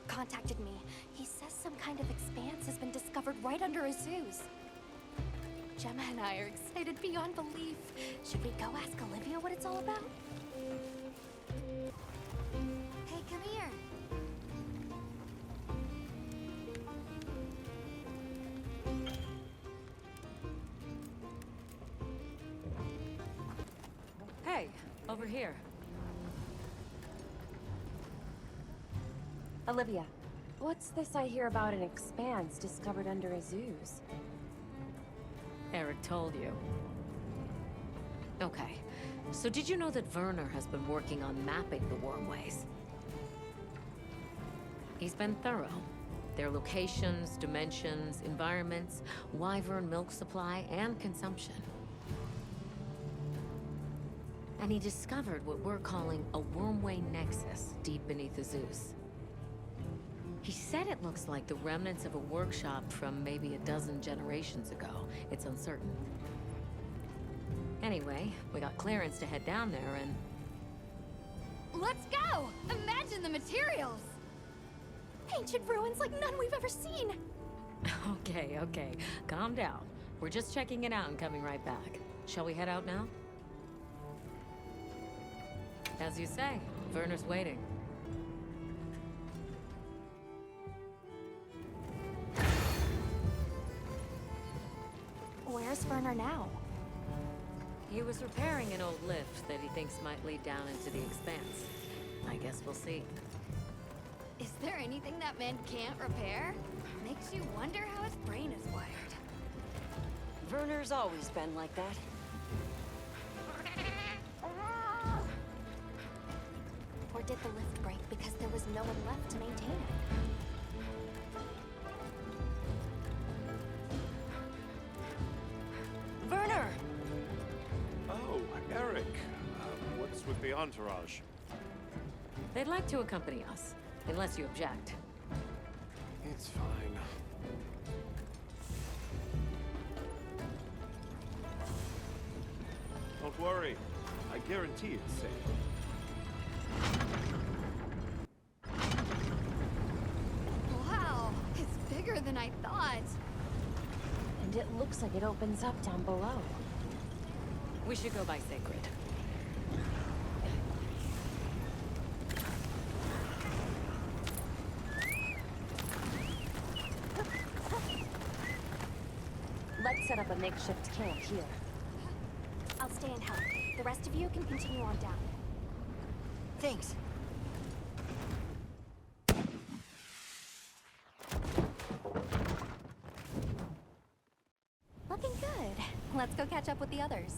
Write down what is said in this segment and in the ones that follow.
contacted me. He says some kind of expanse has been discovered right under Azuz. Gemma and I are excited beyond belief. Should we go ask Olivia what it's all about? Hey, come here. Hey, over here. Olivia, what's this I hear about an expanse discovered under Azuz? Eric told you. Okay, so did you know that Werner has been working on mapping the wormways? He's been thorough. Their locations, dimensions, environments, wyvern milk supply, and consumption. And he discovered what we're calling a wormway nexus deep beneath Azuz. He said it looks like the remnants of a workshop from maybe a dozen generations ago. It's uncertain. Anyway, we got clearance to head down there and... Let's go! Imagine the materials! Ancient ruins like none we've ever seen! Okay, calm down. We're just checking it out and coming right back. Shall we head out now? As you say, Werner's waiting. Where's Werner now? He was repairing an old lift that he thinks might lead down into the expanse. I guess we'll see. Is there anything that man can't repair? Makes you wonder how his brain is wired. Werner's always been like that. Or did the lift break because there was no one left to maintain it? Werner! Oh, Eric. What's with the entourage? They'd like to accompany us, unless you object. It's fine. Don't worry. I guarantee it's safe. Wow, it's bigger than I thought. And it looks like it opens up down below. We should go by Sacred. Let's set up a makeshift camp here. I'll stay and help. The rest of you can continue on down. Thanks. Looking good. Let's go catch up with the others.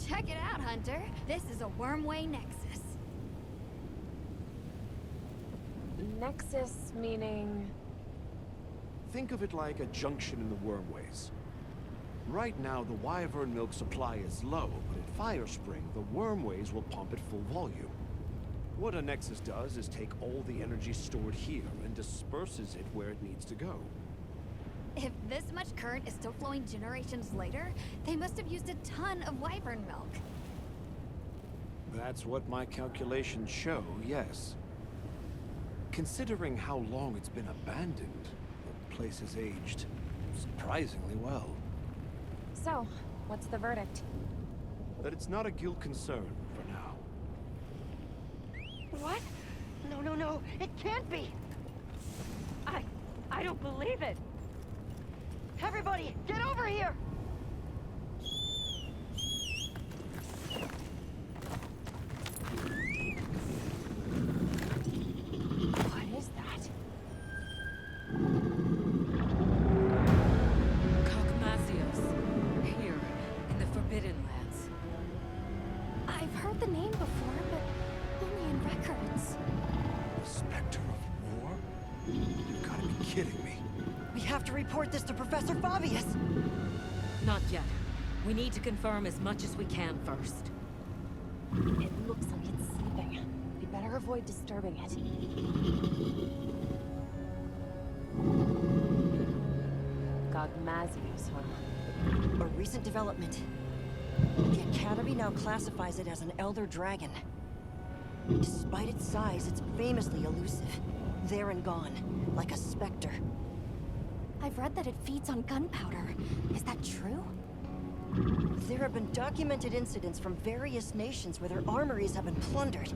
Check it out, Hunter. This is a wormway nexus. Nexus meaning... Think of it like a junction in the wormways. Right now, the wyvern milk supply is low, but at Firespring, the wormways will pump at full volume. What a nexus does is take all the energy stored here and disperses it where it needs to go. If this much current is still flowing generations later, they must have used a ton of wyvern milk. That's what my calculations show, yes. Considering how long it's been abandoned, the place has aged surprisingly well. So, what's the verdict? That it's not a guild concern for now. What? No, it can't be! I don't believe it! Everybody, get over here! What is that? Cogmasios, here, in the Forbidden Lands. I've heard the name before, but only in records. The Spector of War? You've got to be kidding me. We have to report this to Professor Fabius! Not yet. We need to confirm as much as we can first. It looks like it's sleeping. We better avoid disturbing it. Gogmazius, huh? A recent development. The Academy now classifies it as an Elder Dragon. Despite its size, it's famously elusive. There and gone, like a Spector. I've read that it feeds on gunpowder. Is that true? There have been documented incidents from various nations where their armories have been plundered.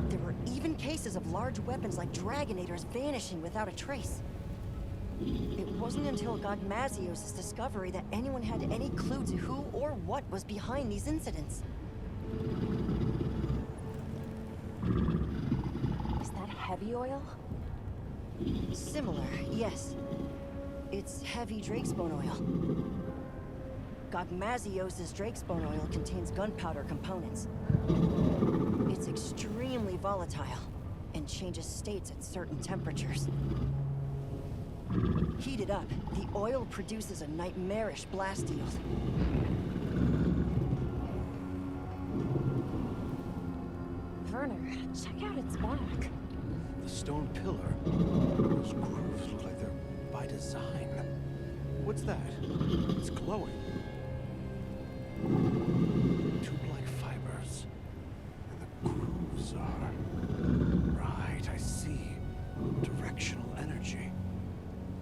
There were even cases of large weapons like Dragonators vanishing without a trace. It wasn't until Gogmazios' discovery that anyone had any clue to who or what was behind these incidents. Is that heavy oil? Similar, yes. It's heavy drakesbone oil. Gogmazios' drakesbone oil contains gunpowder components. It's extremely volatile and changes states at certain temperatures. Heated up, the oil produces a nightmarish blast yield. Werner, check out its back. The stone pillar. Those grooves look like they're by design. What's that? It's glowing. Tube-like fibers. And the grooves are... Right, I see. Directional energy.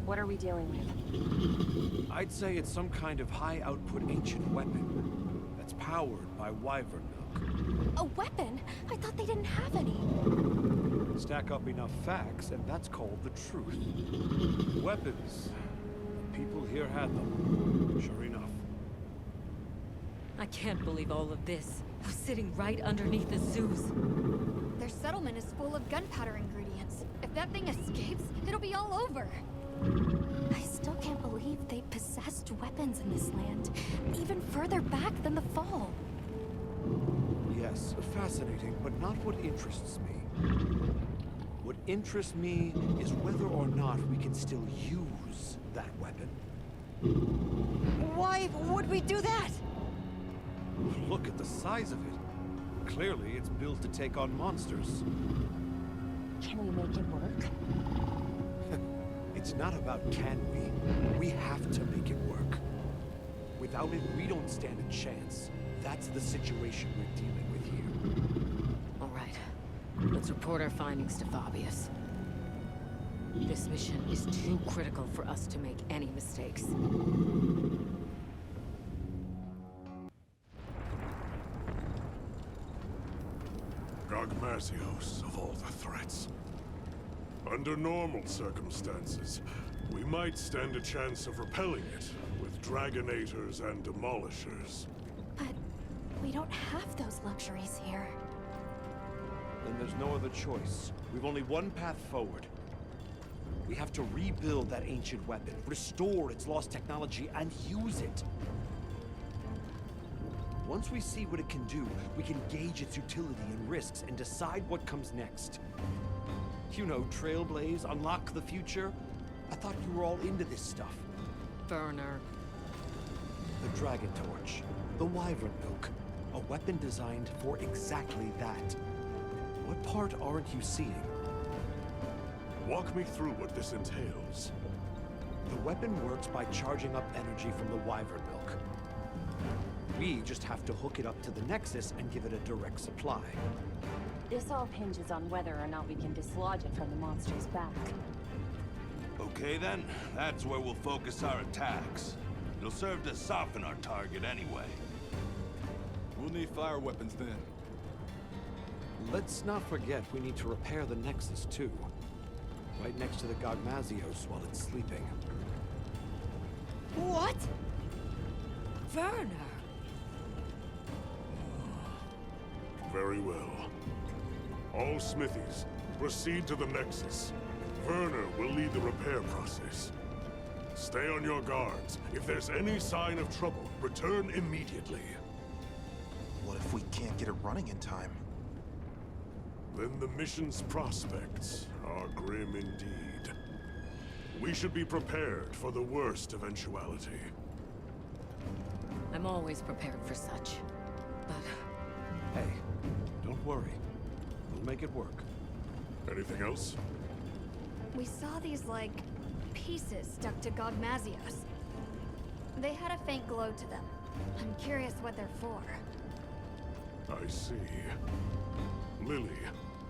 What are we dealing with? I'd say it's some kind of high-output ancient weapon that's powered by wyvern milk. A weapon? I thought they didn't have any. Stack up enough facts, and that's called the truth. Weapons. People here had them. Sure enough. I can't believe all of this. We're sitting right underneath Azuz. Their settlement is full of gunpowder ingredients. If that thing escapes, it'll be all over. I still can't believe they possessed weapons in this land, even further back than the Fall. Yes, fascinating, but not what interests me. What interests me is whether or not we can still use that weapon. Why would we do that? Look at the size of it. Clearly, it's built to take on monsters. Can we make it work? It's not about can we. We have to make it work. Without it, we don't stand a chance. That's the situation we're dealing with here. All right. Let's report our findings to Fabius. This mission is too critical for us to make any mistakes. Gogmazios, of all the threats. Under normal circumstances, we might stand a chance of repelling it with Dragonators and Demolishers. But we don't have those luxuries here. Then there's no other choice. We've only one path forward. We have to rebuild that ancient weapon, restore its lost technology, and use it. Once we see what it can do, we can gauge its utility and risks and decide what comes next. You know, trailblaze, unlock the future. I thought you were all into this stuff. Werner. The Dragon Torch, the Wyvern Milk, a weapon designed for exactly that. What part aren't you seeing? Walk me through what this entails. The weapon works by charging up energy from the Wyvern Milk. We just have to hook it up to the Nexus and give it a direct supply. This all hinges on whether or not we can dislodge it from the monster's back. Okay then, that's where we'll focus our attacks. It'll serve to soften our target anyway. We'll need fire weapons then. Let's not forget we need to repair the Nexus too. Right next to the Gogmazios while it's sleeping. What? Werner! Very well. All smithies, proceed to the Nexus. Werner will lead the repair process. Stay on your guards. If there's any sign of trouble, return immediately. What if we can't get it running in time? Then the mission's prospects are grim indeed. We should be prepared for the worst eventuality. I'm always prepared for such. But Hey, don't worry. We'll make it work. Anything else? We saw these, like, pieces stuck to Gogmazios. They had a faint glow to them. I'm curious what they're for. I see. Lily,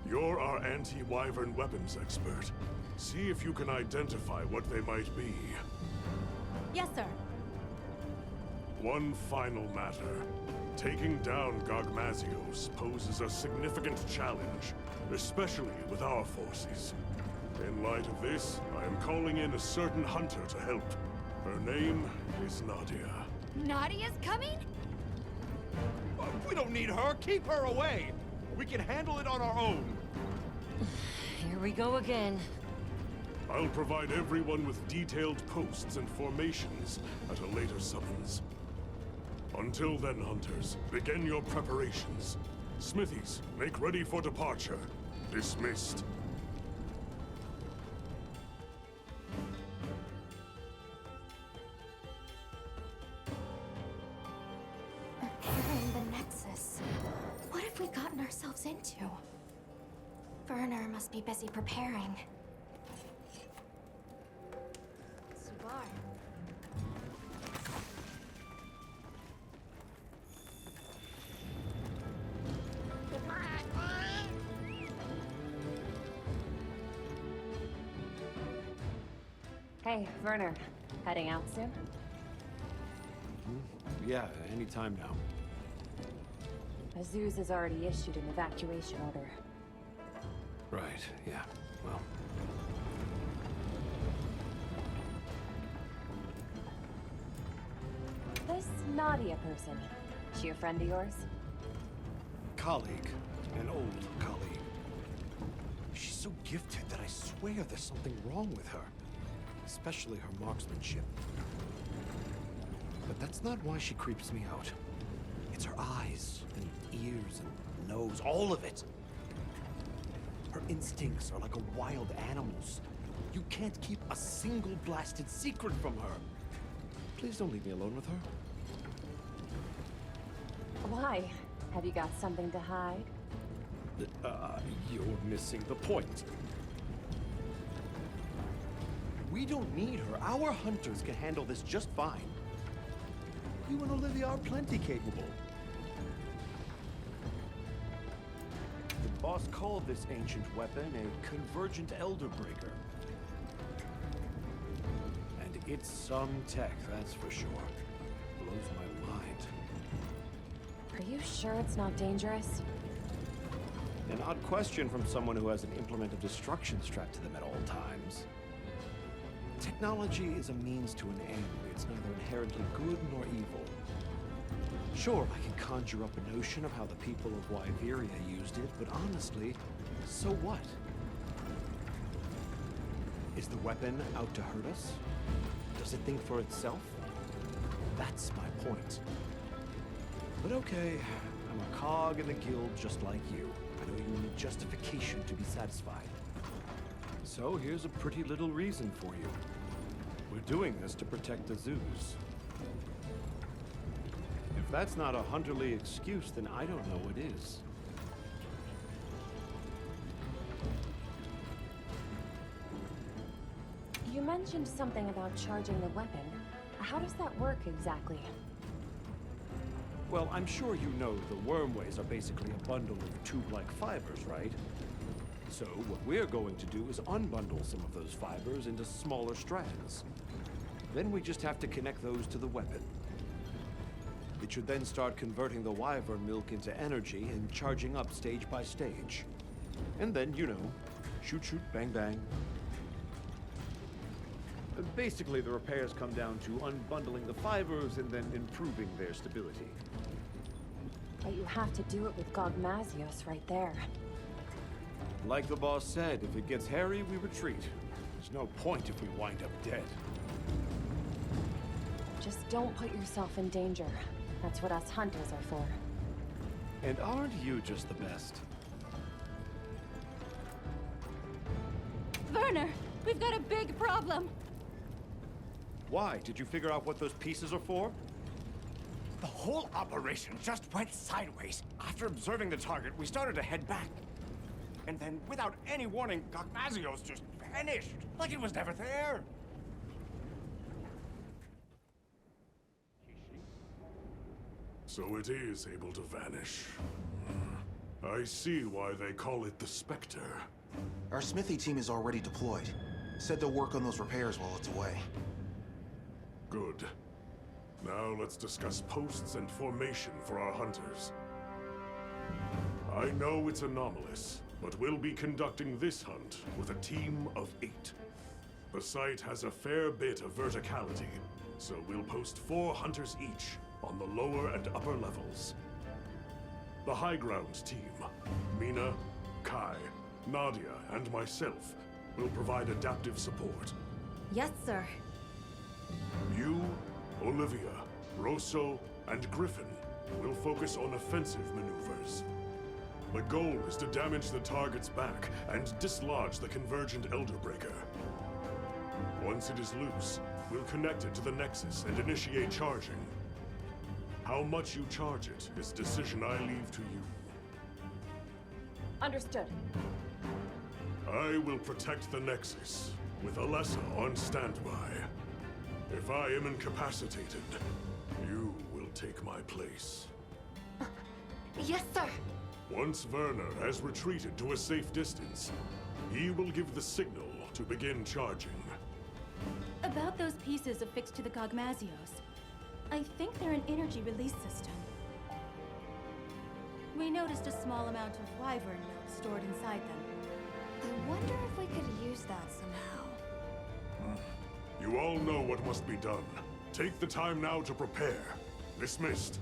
you're our anti-wyvern weapons expert. See if you can identify what they might be. Yes, sir. One final matter. Taking down Gogmazios poses a significant challenge, especially with our forces. In light of this, I am calling in a certain hunter to help. Her name is Nadia. Nadia's coming? We don't need her. Keep her away. We can handle it on our own. Here we go again. I'll provide everyone with detailed posts and formations at a later summons. Until then, hunters, begin your preparations. Smithies, make ready for departure. Dismissed. Repairing the Nexus. What have we gotten ourselves into? Werner must be busy preparing. Subar. Hey, Werner. Heading out soon? Yeah, anytime now. Azuz has already issued an evacuation order. Right, yeah. Well, This Nadia person, she a friend of yours? colleague. An old colleague. She's so gifted that I swear there's something wrong with her. Especially her marksmanship. But that's not why she creeps me out. It's her eyes, and ears, and nose, all of it. Her instincts are like a wild animal's. You can't keep a single blasted secret from her. Please don't leave me alone with her. Why? Have you got something to hide? You're missing the point. We don't need her. Our hunters can handle this just fine. You and Olivia are plenty capable. The boss called this ancient weapon a convergent elder breaker. And it's some tech, that's for sure. Blows my mind. Are you sure it's not dangerous? An odd question from someone who has an implement of destruction strapped to them at all times. Technology is a means to an end. It's neither inherently good nor evil. Sure, I can conjure up a notion of how the people of Wyveria used it, but honestly, so what? Is the weapon out to hurt us? Does it think for itself? That's my point. But okay, I'm a cog in the guild just like you. I know you need justification to be satisfied. So here's a pretty little reason for you. We're doing this to protect Azuz. If that's not a hunterly excuse, then I don't know what is. You mentioned something about charging the weapon. How does that work exactly? Well, I'm sure you know the wormways are basically a bundle of tube-like fibers, right? So what we're going to do is unbundle some of those fibers into smaller strands. Then we just have to connect those to the weapon. It should then start converting the wyvern milk into energy and charging up stage by stage. And then, you know, shoot, shoot, bang, bang. Basically, the repairs come down to unbundling the fibers and then improving their stability. But you have to do it with Gogmazios right there. Like the boss said, if it gets hairy, we retreat. There's no point if we wind up dead. Just don't put yourself in danger. That's what us hunters are for. And aren't you just the best? Werner! We've got a big problem! Why? Did you figure out what those pieces are for? The whole operation just went sideways. After observing the target, we started to head back. And then, without any warning, Gogmazios just vanished, like it was never there. So it is able to vanish. I see why they call it the Spector. Our smithy team is already deployed. Said they'll work on those repairs while it's away. Good. Now let's discuss posts and formation for our hunters. I know it's anomalous, but we'll be conducting this hunt with a team of 8. The site has a fair bit of verticality, so we'll post 4 hunters each on the lower and upper levels. The high ground team, Mina, Kai, Nadia, and myself, will provide adaptive support. Yes, sir. You, Olivia, Rosso, and Griffin will focus on offensive maneuvers. The goal is to damage the target's back and dislodge the convergent Elderbreaker. Once it is loose, we'll connect it to the Nexus and initiate charging. How much you charge it is a decision I leave to you. Understood. I will protect the Nexus, with Alessa on standby. If I am incapacitated, you will take my place. Yes, sir! Once Werner has retreated to a safe distance, he will give the signal to begin charging. About those pieces affixed to the Gogmazios, I think they're an energy release system. We noticed a small amount of wyvern milk stored inside them. I wonder if we could use that somehow. You all know what must be done. Take the time now to prepare. Dismissed.